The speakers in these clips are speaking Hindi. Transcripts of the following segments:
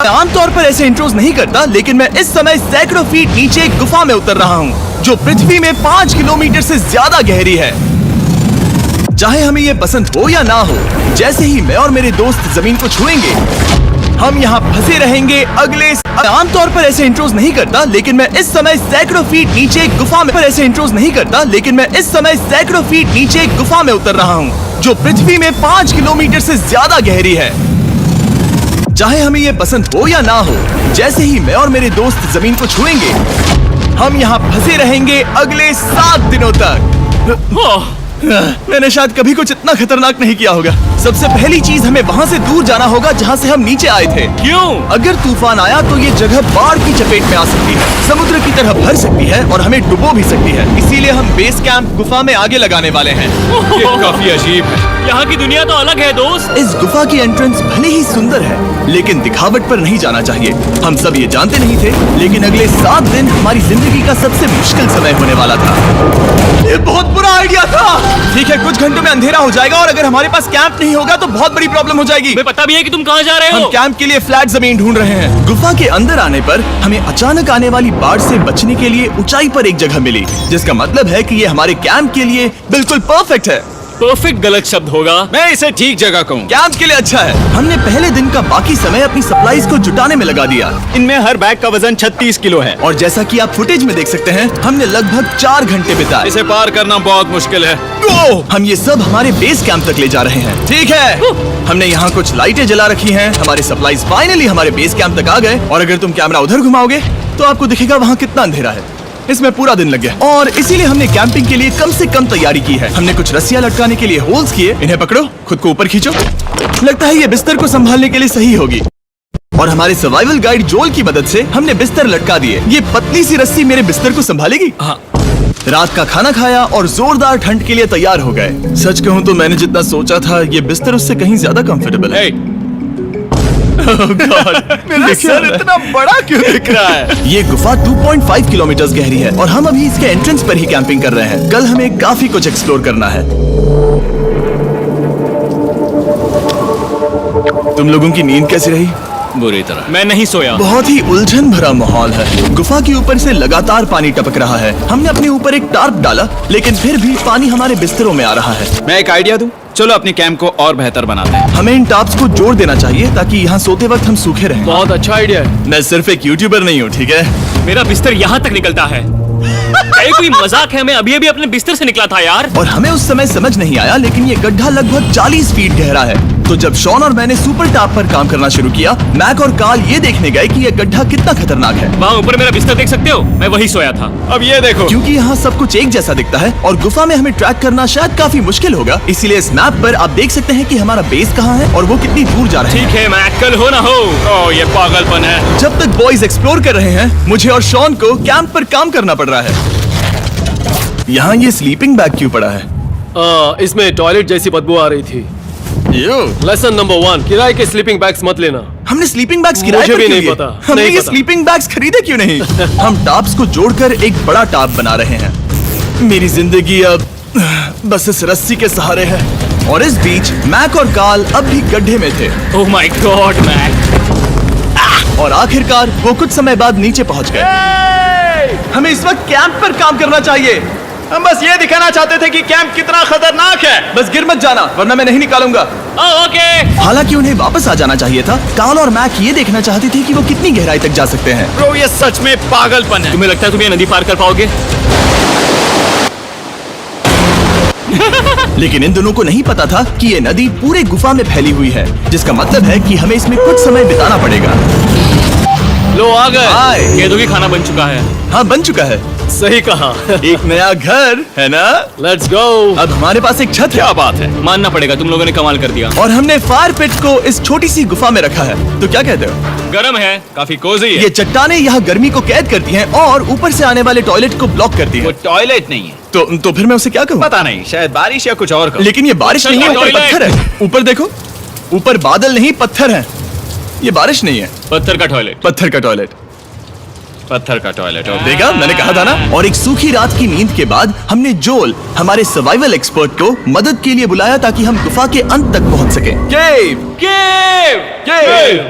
आमतौर पर ऐसे इंट्रोज नहीं करता, लेकिन मैं इस समय सैकड़ों फीट नीचे एक गुफा में उतर रहा हूँ जो पृथ्वी में 5 किलोमीटर से ज्यादा गहरी है। चाहे हमें ये पसंद हो या ना हो, जैसे ही मैं और मेरे दोस्त जमीन को छुएंगे, हम यहाँ फंसे रहेंगे अगले। आमतौर पर ऐसे इंट्रोज नहीं करता, लेकिन मैं इस समय सैकड़ों फीट नीचे एक गुफा में ऐसे इंट्रोज नहीं करता, लेकिन मैं इस समय सैकड़ों फीट नीचे एक गुफा में उतर रहा हूँ जो पृथ्वी में 5 किलोमीटर से ज्यादा गहरी है। चाहे हमें ये पसंद हो या ना हो, जैसे ही मैं और मेरे दोस्त जमीन को छुएंगे, हम यहाँ फंसे रहेंगे अगले 7 दिनों तक। मैंने शायद कभी कुछ इतना खतरनाक नहीं किया होगा। सबसे पहली चीज, हमें वहाँ से दूर जाना होगा जहाँ से हम नीचे आए थे। क्यों? अगर तूफान आया तो ये जगह बाढ़ की चपेट में आ सकती है, समुद्र की तरह भर सकती है और हमें डुबो भी सकती है। इसीलिए हम बेस कैंप गुफा में आगे लगाने वाले हैं। ये काफी अजीब है। यहाँ की दुनिया तो अलग है दोस्त। इस गुफा की एंट्रेंस भले ही सुंदर है, लेकिन दिखावट पर नहीं जाना चाहिए। हम सब ये जानते नहीं थे, लेकिन अगले 7 दिन हमारी जिंदगी का सबसे मुश्किल समय होने वाला था। ये बहुत बुरा आइडिया था। ठीक है, कुछ घंटों में अंधेरा हो जाएगा और अगर हमारे पास कैंप नहीं होगा तो बहुत बड़ी प्रॉब्लम हो जाएगी। हमें पता भी है कि तुम कहाँ जा रहे हो। हम कैंप के लिए फ्लैट जमीन ढूंढ रहे हैं। गुफा के अंदर आने पर हमें अचानक आने वाली बाढ़ से बचने के लिए ऊंचाई पर एक जगह मिली, जिसका मतलब है कि ये हमारे कैंप के लिए बिल्कुल परफेक्ट है। परफेक्ट गलत शब्द होगा। मैं इसे ठीक जगह कहूँ। कैंप के लिए अच्छा है। हमने पहले दिन का बाकी समय अपनी सप्लाईज को जुटाने में लगा दिया। इनमें हर बैग का वजन 36 किलो है और जैसा कि आप फुटेज में देख सकते हैं, हमने लगभग 4 घंटे बिताए। इसे पार करना बहुत मुश्किल है। हम ये सब हमारे बेस कैंप तक ले जा रहे हैं। ठीक है, हमने यहाँ कुछ लाइटें जला रखी हैं। हमारे सप्लाईज फाइनली हमारे बेस कैंप तक आ गए और अगर तुम कैमरा उधर घुमाओगे तो आपको दिखेगा वहाँ कितना अंधेरा है। इसमें पूरा दिन लग गया और इसीलिए हमने कैंपिंग के लिए कम से कम तैयारी की है। हमने कुछ रस्सियां लटकाने के लिए होल्स किए। इन्हें पकड़ो, खुद को ऊपर खींचो। लगता है ये बिस्तर को संभालने के लिए सही होगी। और हमारे सर्वाइवल गाइड जोल की मदद से हमने बिस्तर लटका दिए। ये पतली सी रस्सी मेरे बिस्तर को संभालेगी। हाँ। रात का खाना खाया और जोरदार ठंड के लिए तैयार हो गए। सच कहूँ तो मैंने जितना सोचा था, ये बिस्तर उससे कहीं ज्यादा कंफर्टेबल है। मेरा सर इतना बड़ा क्यों दिख रहा है? ये गुफा 2.5 किलोमीटर गहरी है और हम अभी इसके एंट्रेंस पर ही कैंपिंग कर रहे हैं। कल हमें काफी कुछ एक्सप्लोर करना है। तुम लोगों की नींद कैसी रही? बुरी तरह। मैं नहीं सोया। बहुत ही उलझन भरा माहौल है। गुफा के ऊपर से लगातार पानी टपक रहा है। हमने अपने ऊपर एक टार्प डाला, लेकिन फिर भी पानी हमारे बिस्तरों में आ रहा है। मैं एक आइडिया दूं? चलो अपने कैंप को और बेहतर बनाते हैं। हमें इन टार्प्स को जोड़ देना चाहिए ताकि यहाँ सोते वक्त हम सूखे रहें। बहुत अच्छा आइडिया है। मैं सिर्फ एक यूट्यूबर नहीं हूँ, ठीक है? मेरा बिस्तर यहाँ तक निकलता है। कोई मजाक है? मैं अभी अभी अपने बिस्तर से निकला था यार। और हमें उस समय समझ नहीं आया, लेकिन ये गड्ढा लगभग 40 फीट गहरा है। तो जब शॉन और मैंने सुपर टाप पर काम करना शुरू किया, मैक और कार्ल ये देखने गए कि ये गड्ढा कितना खतरनाक है। वहाँ ऊपर मेरा बिस्तर देख सकते हो? मैं वही सोया था। अब ये देखो, क्योंकि यहाँ सब कुछ एक जैसा दिखता है और गुफा में हमें ट्रैक करना शायद काफी मुश्किल होगा, इसीलिए इस मैप पर आप देख सकते हैं कि हमारा बेस कहाँ है और वो कितनी दूर जा रहे हैं। ठीक है, मैक कल हो ना हो। ओह ये पागलपन है। जब तक बॉयज एक्सप्लोर कर रहे हैं, मुझे और शॉन को कैंप पर काम करना पड़ रहा है। यहाँ ये स्लीपिंग बैग क्यों पड़ा है? इसमें टॉयलेट जैसी बदबू आ रही थी। लेसन नंबर 1, किराए के स्लीपिंग बैग्स मत लेना। हमने स्लीपिंग बैग्स किराए मुझे पर भी क्यों नहीं लिए? पता। हमने नहीं ये पता। स्लीपिंग बैग्स खरीदे क्यों नहीं? हम टाप्स को जोड़कर एक बड़ा टाप बना रहे हैं। मेरी जिंदगी अब बस इस रस्सी के सहारे है। और इस बीच मैक और कार्ल अब भी गड्ढे में थे। Oh my god Mac. और आखिरकार वो कुछ समय बाद नीचे पहुंच गए। हमें इस वक्त कैंप पर काम करना चाहिए। हम बस ये दिखाना चाहते थे कि कैंप कितना खतरनाक है। बस गिर मत जाना, वरना मैं नहीं निकालूंगा। ओके। हालांकि उन्हें वापस आ जाना चाहिए था। कार्ल और मैक ये देखना चाहते थे कि वो कितनी गहराई तक जा सकते हैं। ब्रो ये सच में पागलपन है। तुम्हें लगता है तुम ये नदी पार कर पाओगे? लेकिन इन दोनों को नहीं पता था कि ये नदी पूरे गुफा में फैली हुई है, जिसका मतलब है कि हमें इसमें कुछ समय बिताना पड़ेगा। लो आ गए। कह दो कि खाना बन चुका है। हाँ, बन चुका है। सही कहा। एक नया घर है ना? Let's go. अब हमारे पास एक छत है। क्या बात है। मानना पड़ेगा, तुम लोगों ने कमाल कर दिया। और हमने फायर पिट को इस छोटी सी गुफा में रखा है। तो क्या कहते हो? गरम है, काफी कोजी है। ये चट्टानें यहाँ गर्मी को कैद करती हैं और ऊपर से आने वाले टॉयलेट को ब्लॉक करती वो हैं। टॉयलेट नहीं है। तो फिर मैं उसे क्या कहूँ? पता नहीं, शायद बारिश या कुछ और। लेकिन ये बारिश नहीं है, ऊपर टॉयलेट। पत्थर है। ऊपर देखो, ऊपर बादल नहीं पत्थर है। ये बारिश नहीं है, पत्थर का टॉयलेट। पत्थर का टॉयलेट। पत्थर का टॉयलेट। देखा, मैंने कहा था ना। और एक सूखी रात की नींद के बाद हमने जोल, हमारे सर्वाइवल एक्सपर्ट को मदद के लिए बुलाया ताकि हम गुफा के अंत तक पहुंच सके। केव! केव! केव!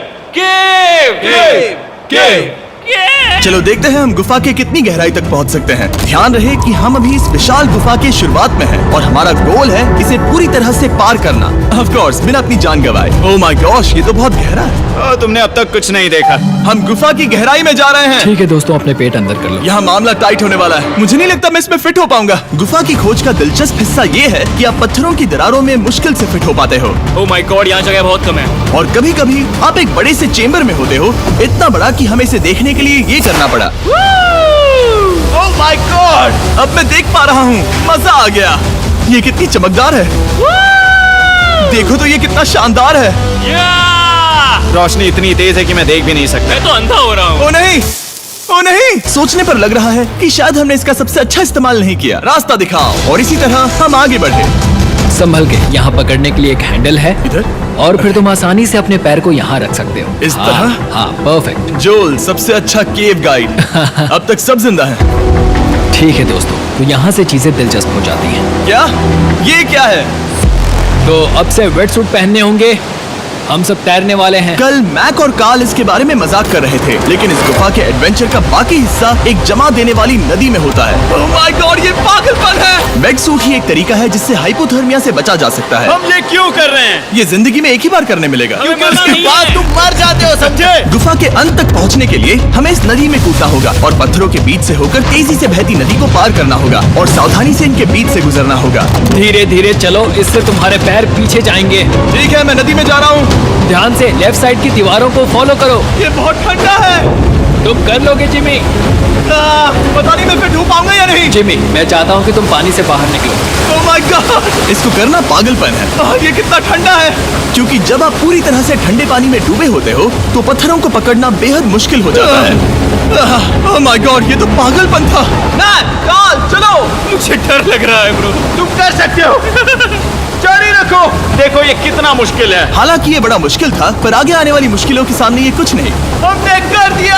चलो देखते हैं हम गुफा के कितनी गहराई तक पहुंच सकते हैं। ध्यान रहे कि हम अभी इस विशाल गुफा के शुरुआत में हैं और हमारा गोल है इसे पूरी तरह से पार करना। ऑफ कोर्स बिना अपनी जान गंवाए। ओह माय गॉश, ये तो बहुत गहरा है। तुमने अब तक कुछ नहीं देखा। हम गुफा की गहराई में जा रहे हैं। ठीक है दोस्तों, अपने पेट अंदर कर लो। यहाँ मामला टाइट होने वाला है। मुझे नहीं लगता मैं इसमें फिट हो पाऊंगा। गुफा की खोज का दिलचस्प हिस्सा ये है कि आप पत्थरों की दरारों में मुश्किल से फिट हो पाते हो ओह माय गॉड, यहाँ जगह बहुत कम है। और कभी कभी आप एक बड़े से चेम्बर में होते हो, इतना बड़ा कि हमें इसे देखने के लिए ये करना पड़ा। ओह माय गॉड, अब मैं देख पा रहा हूँ। मजा आ गया। ये कितनी चमकदार है। देखो तो ये कितना शानदार है। रोशनी इतनी तेज है कि मैं देख भी नहीं सकता। मैं तो अंधा हो रहा हूँ। ओ नहीं, ओ नहीं, सोचने पर लग रहा है कि शायद हमने इसका सबसे अच्छा इस्तेमाल नहीं किया। रास्ता दिखाओ। और इसी तरह हम आगे बढ़े। संभल के, यहाँ पकड़ने के लिए एक हैंडल है इधर? और फिर तुम आसानी से अपने पैर को यहाँ रख सकते हो। इस हाँ, तरह? हाँ, परफेक्ट। जोल सबसे अच्छा केव गाइड। अब तक सब जिंदा हैं। ठीक है दोस्तों, तो यहाँ से चीजें दिलचस्प हो जाती हैं। क्या? ये क्या है? तो अब से वेट सूट पहनने होंगे। हम सब तैरने वाले हैं। कल मैक और कार्ल इसके बारे में मजाक कर रहे थे, लेकिन इस गुफा के एडवेंचर का बाकी हिस्सा एक जमा देने वाली नदी में होता है। ओह माय गॉड, ये पागलपन है। वेट सूट ही एक तरीका है जिससे हाइपोथर्मिया से बचा जा सकता है। हम ये क्यों कर रहे हैं? ये जिंदगी में एक ही बार करने मिलेगा। क्योंकि उसके बाद तुम मर जाते हो, समझे? गुफा के अंत तक पहुंचने के लिए हमें इस नदी में कूदना होगा और पत्थरों के बीच से होकर तेजी से बहती नदी को पार करना होगा और सावधानी से इनके बीच से गुजरना होगा। धीरे धीरे चलो, इससे तुम्हारे पैर पीछे जाएंगे। ठीक है, मैं नदी में जा रहा हूँ। ध्यान से लेफ्ट साइड की दीवारों को फॉलो करो। ये बहुत ठंडा है। तुम कर लोगे जिमी। पता नहीं मैं फिट हो पाऊंगा या नहीं। जिमी, मैं चाहता हूँ कि तुम पानी से बाहर निकलो। ओह माय गॉड, इसको करना पागलपन है। ये कितना ठंडा है। क्योंकि जब आप पूरी तरह से ठंडे पानी में डूबे होते हो तो पत्थरों को पकड़ना बेहद मुश्किल हो जाता है। ओह माय गॉड, ये तो पागलपन था। कार्ल, चलो। मुझे डर लग रहा है ब्रो। तुम कर सकते हो। जारी रखो। देखो ये कितना मुश्किल है। हालांकि ये बड़ा मुश्किल था, पर आगे आने वाली मुश्किलों के सामने ये कुछ नहीं। हमने कर दिया।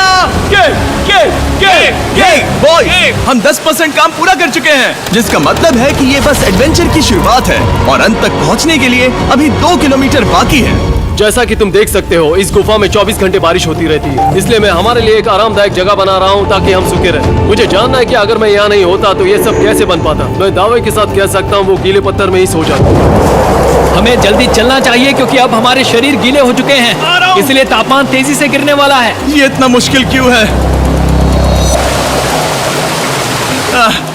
बॉय, हम 10% काम पूरा कर चुके हैं, जिसका मतलब है कि ये बस एडवेंचर की शुरुआत है और अंत तक पहुंचने के लिए अभी 2 किलोमीटर बाकी है। जैसा कि तुम देख सकते हो, इस गुफा में 24 घंटे बारिश होती रहती है। इसलिए मैं हमारे लिए एक आरामदायक जगह बना रहा हूँ ताकि हम सूखे रहें। मुझे जानना है कि अगर मैं यहाँ नहीं होता तो ये सब कैसे बन पाता। मैं दावे के साथ कह सकता हूँ वो गीले पत्थर में ही सो जाता। हमें जल्दी चलना चाहिए क्योंकि अब हमारे शरीर गीले हो चुके हैं, इसलिए तापमान तेजी से गिरने वाला है। ये इतना मुश्किल क्यों है?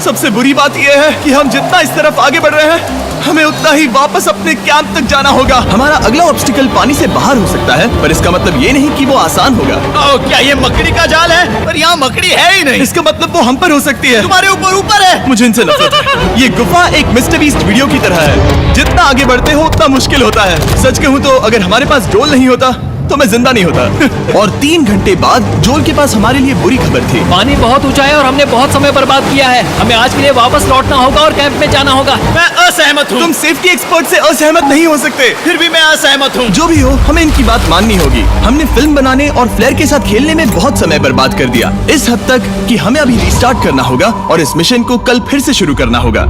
सबसे बुरी बात यह है कि हम जितना इस तरफ आगे बढ़ रहे हैं, हमें उतना ही वापस अपने कैंप तक जाना होगा। हमारा अगला ऑब्स्टिकल पानी से बाहर हो सकता है, पर इसका मतलब ये नहीं कि वो आसान होगा। क्या ये मकड़ी का जाल है? पर यहाँ मकड़ी है ही नहीं। इसका मतलब वो हम पर हो सकती है। तुम्हारे ऊपर है। मुझे इनसे नफरत है। ये गुफा एक मिस्टर बीस्ट वीडियो की तरह है। जितना आगे बढ़ते हो उतना मुश्किल होता है। सच कहूँ तो अगर हमारे पास जोल नहीं होता तो मैं जिंदा नहीं होता। और 3 घंटे बाद जोल के पास हमारे लिए बुरी खबर थी। पानी बहुत ऊंचा है और हमने बहुत समय बर्बाद किया है। हमें आज के लिए वापस लौटना होगा और कैंप में जाना होगा। मैं असहमत हूँ। तुम सेफ्टी एक्सपर्ट से असहमत नहीं हो सकते। फिर भी मैं असहमत हूँ। जो भी हो, हमें इनकी बात माननी होगी। हमने फिल्म बनाने और फ्लेयर के साथ खेलने में बहुत समय बर्बाद कर दिया, इस हद तक कि हमें अभी रिस्टार्ट करना होगा और इस मिशन को कल फिर से शुरू करना होगा।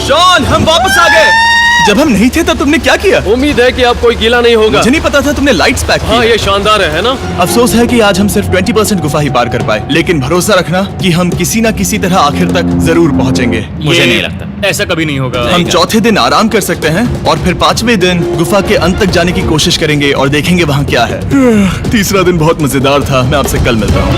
शॉन, हम वापस आ गए। जब हम नहीं थे तब तुमने क्या किया? उम्मीद है कि अब कोई गीला नहीं होगा। मुझे नहीं पता था तुमने लाइट्स पैक हाँ, की। ये शानदार है ना? अफसोस है कि आज हम सिर्फ 20% गुफा ही पार कर पाए, लेकिन भरोसा रखना कि हम किसी न किसी तरह आखिर तक जरूर पहुंचेंगे। मुझे नहीं लगता ऐसा कभी नहीं होगा। हम चौथे दिन आराम कर सकते हैं और फिर 5वें दिन गुफा के अंत तक जाने की कोशिश करेंगे और देखेंगे वहाँ क्या है। तीसरा दिन बहुत मजेदार था। मैं आपसे कल मिलता हूँ।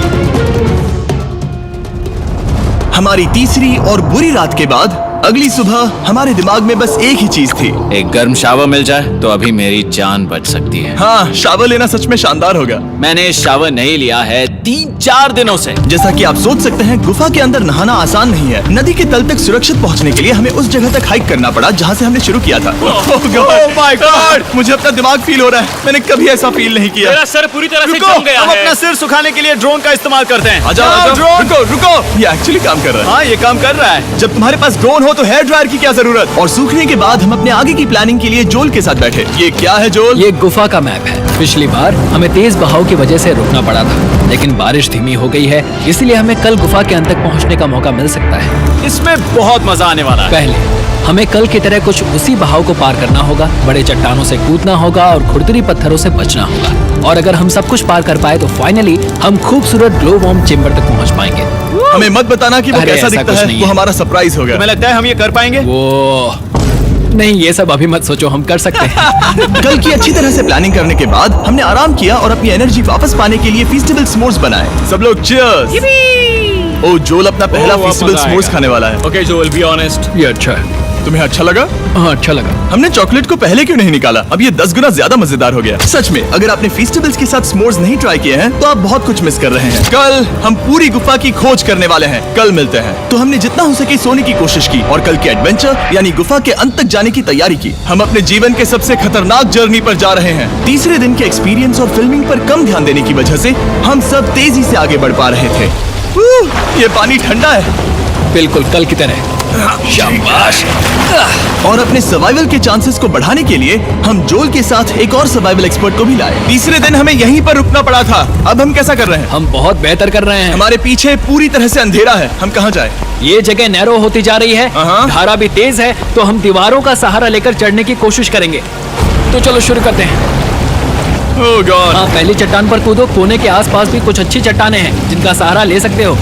हमारी तीसरी और बुरी रात के बाद अगली सुबह हमारे दिमाग में बस एक ही चीज थी। एक गर्म शावर मिल जाए तो अभी मेरी जान बच सकती है। हाँ, शावर लेना सच में शानदार होगा। मैंने शावर नहीं लिया है 3-4 दिनों से। जैसा कि आप सोच सकते हैं, गुफा के अंदर नहाना आसान नहीं है। नदी के तल तक सुरक्षित पहुंचने के लिए हमें उस जगह तक हाइक करना पड़ा जहां से हमने शुरू किया था। Oh my God! मुझे अपना दिमाग फील हो रहा है। मैंने कभी ऐसा फील नहीं किया। मेरा सर पूरी तरह से रुको, जम गया हम है। अपना सिर सुखाने के लिए ड्रोन का इस्तेमाल करते हैं। आजा, आजा, रुको, रुको। ये एक्चुअली काम कर रहा है। हाँ, ये काम कर रहा है। जब तुम्हारे पास ड्रोन हो तो हेयर ड्रायर की क्या जरूरत। और सूखने के बाद हम अपने आगे की प्लानिंग के लिए जोल के साथ बैठे। ये क्या है जोल? ये गुफा का मैप है। पिछली बार हमें तेज बहाव की वजह से रुकना पड़ा था, लेकिन बारिश धीमी हो गई है, इसलिए हमें कल गुफा के अंत तक पहुंचने का मौका मिल सकता है। इसमें बहुत मजा आने वाला है। पहले हमें कल की तरह कुछ उसी बहाव को पार करना होगा, बड़े चट्टानों से कूदना होगा और खुरदुरी पत्थरों से बचना होगा। और अगर हम सब कुछ पार कर पाए तो फाइनली हम खूबसूरत ग्लो वॉर्म चेम्बर तक पहुंच पाएंगे। हमें मत बताना कि वो अरे, कैसा ऐसा दिखता कुछ है, नहीं वो है। हमारा सरप्राइज होगा। तुम्हें लगता है हम ये कर पाएंगे? वो नहीं, ये सब अभी मत सोचो, हम कर सकते हैं। कल की अच्छी तरह से प्लानिंग करने के बाद हमने आराम किया और अपनी एनर्जी वापस पाने के लिए फेस्टिवल स्मोर्स बनाए। सब लोग चीयर्स। ओ जोल अपना पहला अब फेस्टिवल मजा स्मोर्स आएगा। खाने वाला है। ओके जोल, बी ऑनेस्ट। ये अच्छा है। तुम्हें अच्छा लगा? हाँ, अच्छा लगा। हमने चॉकलेट को पहले क्यों नहीं निकाला? अब ये 10 गुना ज्यादा मजेदार हो गया। सच में, अगर आपने फेस्टिवल्स के साथ स्मोर्स नहीं ट्राई किए हैं तो आप बहुत कुछ मिस कर रहे हैं। कल हम पूरी गुफा की खोज करने वाले हैं। कल मिलते हैं। तो हमने जितना हो सके सोने की कोशिश की और कल के एडवेंचर यानी गुफा के अंत तक जाने की तैयारी की। हम अपने जीवन के सबसे खतरनाक जर्नी पर जा रहे हैं। तीसरे दिन के एक्सपीरियंस और फिल्मिंग पर कम ध्यान देने की वजह से हम सब तेजी से आगे बढ़ पा रहे थे। ये पानी ठंडा है। बिल्कुल कल की तरह। शाबाश। और अपने सर्वाइवल के चांसेस को बढ़ाने के लिए हम जोल के साथ एक और सर्वाइवल एक्सपर्ट को भी लाए। तीसरे दिन हमें यहीं पर रुकना पड़ा था। अब हम कैसा कर रहे हैं? हम बहुत बेहतर कर रहे हैं। हमारे पीछे पूरी तरह से अंधेरा है। हम कहाँ जाए? ये जगह नैरो होती जा रही है, हाँ। धारा भी तेज है, तो हम दीवारों का सहारा लेकर चढ़ने की कोशिश करेंगे। तो चलो शुरू करते हैं। ओह गॉड, हाँ, पहली चट्टान पर कूदो। कोने के आसपास भी कुछ अच्छी चट्टानें हैं जिनका सहारा ले सकते हो।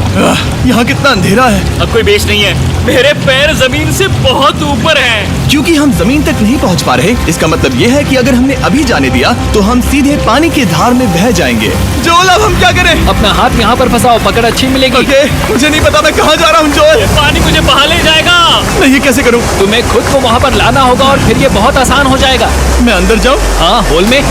यहाँ कितना अंधेरा है। अब कोई बेस नहीं है, मेरे पैर जमीन से बहुत ऊपर हैं। क्योंकि हम जमीन तक नहीं पहुँच पा रहे, इसका मतलब ये है कि अगर हमने अभी जाने दिया तो हम सीधे पानी की धार में बह जाएंगे। जोल, अब हम क्या करें? अपना हाथ यहाँ पर फंसाओ, पकड़ अच्छी मिलेगी। ओके, मुझे नहीं पता मैं कहाँ जा रहा हूँ जोल। पानी मुझे बहा ले जाएगा। मैं ये कैसे करूँ? तुम्हें खुद को वहाँ पर लाना होगा और फिर ये बहुत आसान हो जाएगा। मैं अंदर जाऊँ? हाँ, होल में।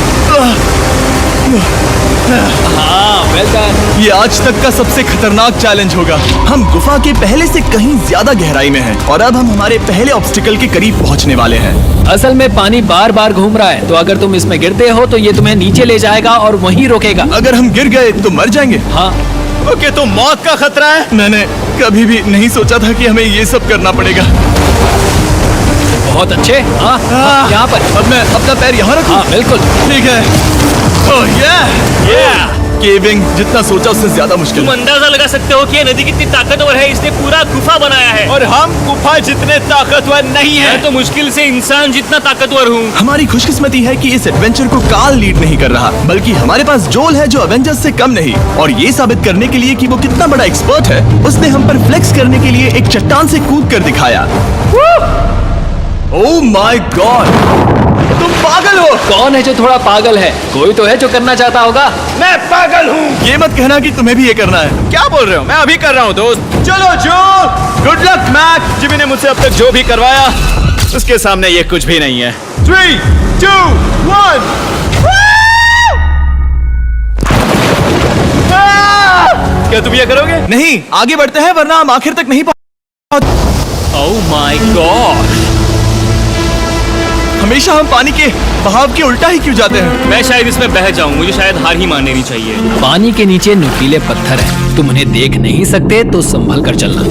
हाँ, वेल डन। ये आज तक का सबसे खतरनाक चैलेंज होगा। हम गुफा के पहले से कहीं ज्यादा गहराई में हैं और अब हम हमारे पहले ऑब्स्टिकल के करीब पहुंचने वाले हैं। असल में पानी बार बार घूम रहा है, तो अगर तुम इसमें गिरते हो तो ये तुम्हें नीचे ले जाएगा और वहीं रोकेगा। अगर हम गिर गए तो मर जाएंगे। हाँ, ओके, तो मौत का खतरा है। मैंने कभी भी नहीं सोचा था कि हमें ये सब करना पड़ेगा। बहुत अच्छे। हाँ, यहाँ पर। अब मैं अपना पैर यहाँ रखूं? हाँ, बिल्कुल। ठीक है। ओह yeah! केविंग जितना सोचा उससे ज्यादा मुश्किल तुम है। अंदाजा लगा सकते हो कि ये नदी कितनी ताकतवर है। इसने पूरा गुफा बनाया है। और हम गुफा जितने ताकतवर नहीं है। मैं तो मुश्किल से इंसान जितना ताकतवर हूँ। हमारी खुशकिस्मती है कि इस एडवेंचर को काल लीड नहीं कर रहा, बल्कि हमारे पास जोल है जो एवेंजर्स से कम नहीं। और ये साबित करने के लिए कि वो कितना बड़ा एक्सपर्ट है, उसने हम पर फ्लेक्स करने के लिए एक चट्टान से कूद कर दिखाया। ओह माय गॉड, तुम पागल हो। कौन है जो थोड़ा पागल है? कोई तो है जो करना चाहता होगा। मैं पागल हूँ। ये मत कहना कि तुम्हें भी ये करना है। क्या बोल रहे हो? मैं अभी कर रहा हूँ दोस्त। चलो जो, गुड लक मैक। जिमी ने मुझसे अब तक जो भी करवाया उसके सामने ये कुछ भी नहीं है। 3, 2, 1। क्या तुम ये करोगे? नहीं, आगे बढ़ते हैं वरना हम आखिर तक नहीं पहुंच। ओह माय गॉड, हमेशा हम पानी के बहाव के उल्टा ही क्यों जाते हैं? मैं शायद इसमें बह जाऊं। मुझे शायद हार ही मान लेनी चाहिए। पानी के नीचे नुकीले पत्थर हैं। तुम उन्हें देख नहीं सकते तो संभल कर चलना।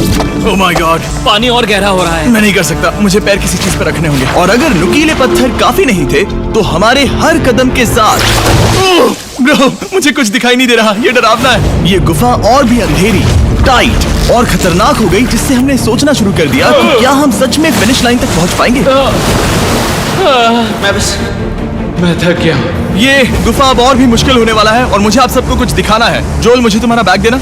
ओह माय गॉड, पानी और गहरा हो रहा है। मैं नहीं कर सकता। मुझे पैर किसी चीज पर रखने होंगे। और अगर नुकीले पत्थर काफी नहीं थे तो हमारे हर कदम के साथ ओह, ब्रो, मुझे कुछ दिखाई नहीं दे रहा। ये डरावना है। ये गुफा और भी अंधेरी, टाइट और खतरनाक हो गई, जिससे हमने सोचना शुरू कर दिया कि क्या हम सच में फिनिश लाइन तक पहुंच पाएंगे। मैं थक गया। ये गुफा अब और भी मुश्किल होने वाला है और मुझे आप सबको कुछ दिखाना है। जोल, मुझे तुम्हारा बैग देना।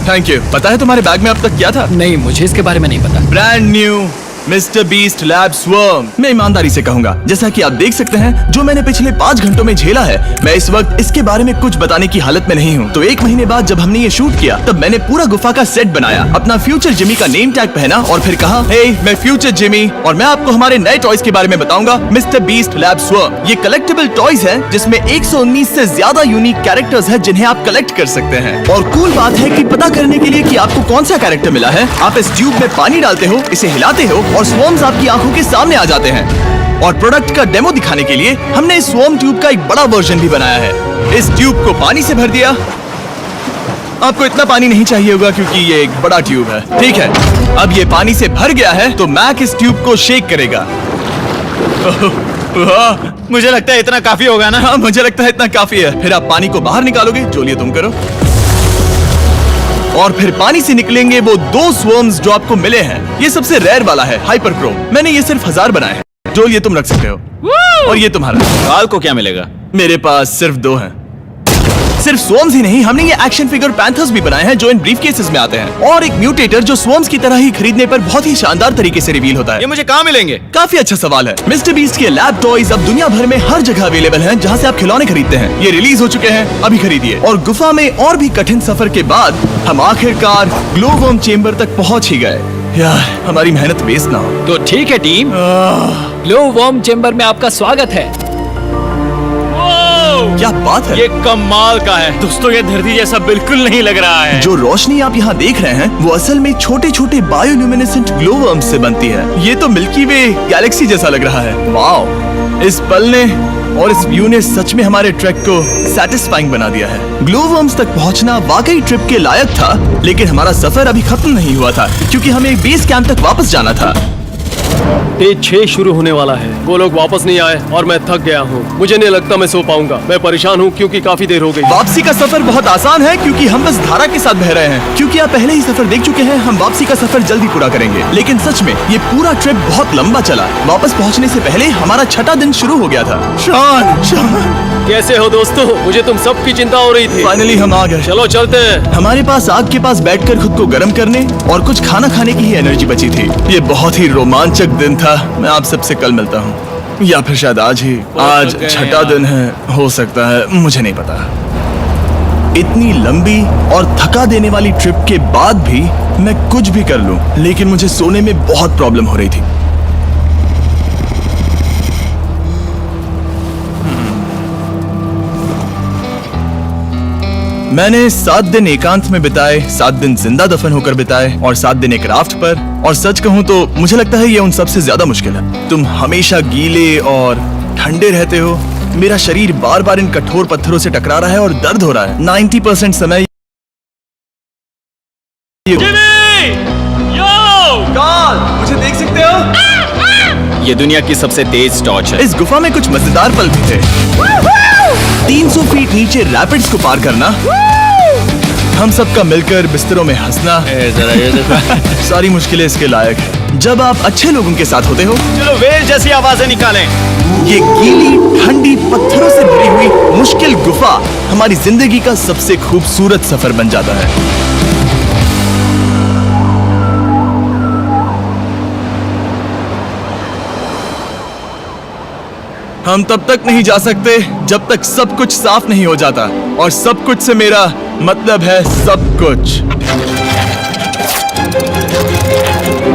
Thank you. पता है तुम्हारे बैग में अब तक क्या था? नहीं, मुझे इसके बारे में नहीं पता। Brand new mister beast lab swarm. मैं ईमानदारी से कहूंगा, जैसा कि आप देख सकते हैं, जो मैंने पिछले 5 घंटों में झेला है, मैं इस वक्त इसके बारे में कुछ बताने की हालत में नहीं हूँ। तो 1 महीने बाद जब हमने ये शूट किया, तब मैंने पूरा गुफा का सेट बनाया, अपना फ्यूचर जिमी का नेम टैग पहना और फिर कहा, हे, मैं फ्यूचर जिमी और मैं आपको हमारे नए टॉयज के बारे में बताऊंगा, मिस्टर बीस्ट लैब स्वर्म। ये कलेक्टेबल टॉयज हैं, जिसमें 119 से ज्यादा यूनिक कैरेक्टर्स हैं जिन्हें आप कलेक्ट कर सकते हैं। और कूल बात है कि पता करने के लिए कि आपको कौन सा कैरेक्टर मिला है, आप इस ट्यूब में पानी डालते हो, इसे हिलाते हो और स्वर्म्स आपकी आंखों के सामने आ जाते हैं। और प्रोडक्ट का डेमो दिखाने के लिए हमने इस स्वॉर्म ट्यूब का एक बड़ा वर्जन भी बनाया है। इस ट्यूब को पानी से भर दिया। आपको इतना पानी नहीं चाहिए होगा क्योंकि ये एक बड़ा ट्यूब है। ठीक है, अब ये पानी से भर गया है तो मैक इस ट्यूब को शेक करेगा। मुझे लगता है इतना काफी होगा ना? हाँ, मुझे लगता है इतना काफी है। फिर आप पानी को बाहर निकालोगे। जोलिए तुम करो। और फिर पानी से निकलेंगे वो 2 स्वर्म्स जो आपको मिले हैं। ये सबसे रेयर वाला है, हाइपर क्रो। मैंने ये सिर्फ 1000 बनाए हैं। जोल, ये तुम रख सकते हो, और ये तुम्हारा। काल को क्या मिलेगा? मेरे पास सिर्फ 2 हैं। सिर्फ स्वर्म्स ही नहीं, हमने ये एक्शन फिगर पैंथर्स भी बनाए हैं जो इन ब्रीफकेसेस में आते हैं, और एक म्यूटेटर जो स्वर्म्स की तरह ही खरीदने पर बहुत ही शानदार तरीके से रिवील होता है। ये मुझे कहाँ मिलेंगे? काफी अच्छा सवाल है। मिस्टर बीस्ट के लैब टॉयज अब दुनिया भर में हर जगह अवेलेबल हैं जहां से आप खिलौने खरीदते हैं। ये रिलीज हो चुके हैं, अभी खरीदिए। और गुफा में और भी कठिन सफर के बाद हम आखिरकार ग्लोवर्म चेम्बर तक पहुंच ही गए। यार, हमारी मेहनत वेस्ट ना हो। तो ठीक है टीम। ग्लो वर्म चेम्बर में आपका स्वागत है। क्या बात है! ये कमाल का है। दोस्तों, ये धरती जैसा बिल्कुल नहीं लग रहा है। जो रोशनी आप यहाँ देख रहे हैं वो असल में छोटे छोटे बायोल्यूमिनेसेंट ग्लोवर्म्स से बनती है। ये तो मिल्की वे गैलेक्सी जैसा लग रहा है। वाओ! इस पल ने और इस व्यू ने सच में हमारे ट्रैक को सैटिस्फाइंग बना दिया है। ग्लोवर्म्स तक पहुंचना वाकई ट्रिप के लायक था, लेकिन हमारा सफर अभी खत्म नहीं हुआ था क्योंकि हमें बेस कैंप तक वापस जाना था। डे 6 शुरू होने वाला है। वो लोग वापस नहीं आए और मैं थक गया हूँ। मुझे नहीं लगता मैं सो पाऊंगा। मैं परेशान हूँ क्योंकि काफी देर हो गई। वापसी का सफर बहुत आसान है क्योंकि हम बस धारा के साथ बह रहे हैं। क्योंकि आप पहले ही सफर देख चुके हैं, हम वापसी का सफर जल्दी पूरा करेंगे। लेकिन सच में ये पूरा ट्रिप बहुत लंबा चला। वापस पहुंचने से पहले हमारा 6वां दिन शुरू हो गया था। शान, कैसे हो दोस्तों? मुझे तुम सबकी चिंता हो रही थी। फाइनली हम आ गए। चलो चलते हैं। हमारे पास आग के पास बैठकर खुद को गर्म करने और कुछ खाना खाने की ही एनर्जी बची थी। ये बहुत ही रोमांचक दिन था। मैं आप सबसे कल मिलता हूँ, या फिर शायद आज ही। आज 6वां दिन है, हो सकता है, मुझे नहीं पता। इतनी लंबी और थका देने वाली ट्रिप के बाद भी मैं कुछ भी कर लूं, लेकिन मुझे सोने में बहुत प्रॉब्लम हो रही थी। मैंने 7 दिन एकांत में बिताए, 7 दिन जिंदा दफन होकर बिताए और 7 दिन एक राफ्ट पर। और सच कहूं तो मुझे लगता है ये उन सबसे ज्यादा मुश्किल है। तुम हमेशा गीले और ठंडे रहते हो। मेरा शरीर बार बार इन कठोर पत्थरों से टकरा रहा है और दर्द हो रहा है। 90% समय मुझे देख सकते हो? ये दुनिया की सबसे तेज टॉर्च है। इस गुफा में कुछ मजेदार पल भी थे। 300 फीट नीचे रैपिड्स को पार करना, हम सबका मिलकर बिस्तरों में हंसना, सारी मुश्किलें इसके लायक है जब आप अच्छे लोगों के साथ होते हो। चलो वेल जैसी आवाजें निकालें। ये गीली ठंडी पत्थरों से भरी हुई मुश्किल गुफा हमारी जिंदगी का सबसे खूबसूरत सफर बन जाता है। हम तब तक नहीं जा सकते जब तक सब कुछ साफ नहीं हो जाता, और सब कुछ से मेरा मतलब है सब कुछ।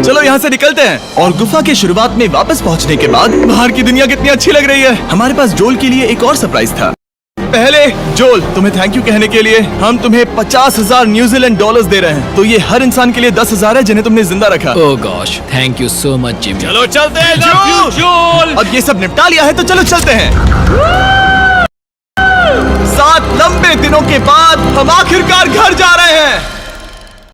चलो यहाँ से निकलते हैं। और गुफा के शुरुआत में वापस पहुँचने के बाद बाहर की दुनिया कितनी अच्छी लग रही है। हमारे पास जोल के लिए एक और सरप्राइज था। पहले जोल, तुम्हें थैंक यू कहने के लिए हम तुम्हें 50,000 न्यूजीलैंड डॉलर्स दे रहे हैं। तो ये हर इंसान के लिए 10,000 है जिन्हें तुमने जिंदा रखा। Oh gosh, thank you so much Jimmy. चलो चलते हैं जोल। अब ये सब निपटा लिया है तो चलो चलते हैं। 7 लंबे दिनों के बाद हम आखिरकार घर जा रहे हैं।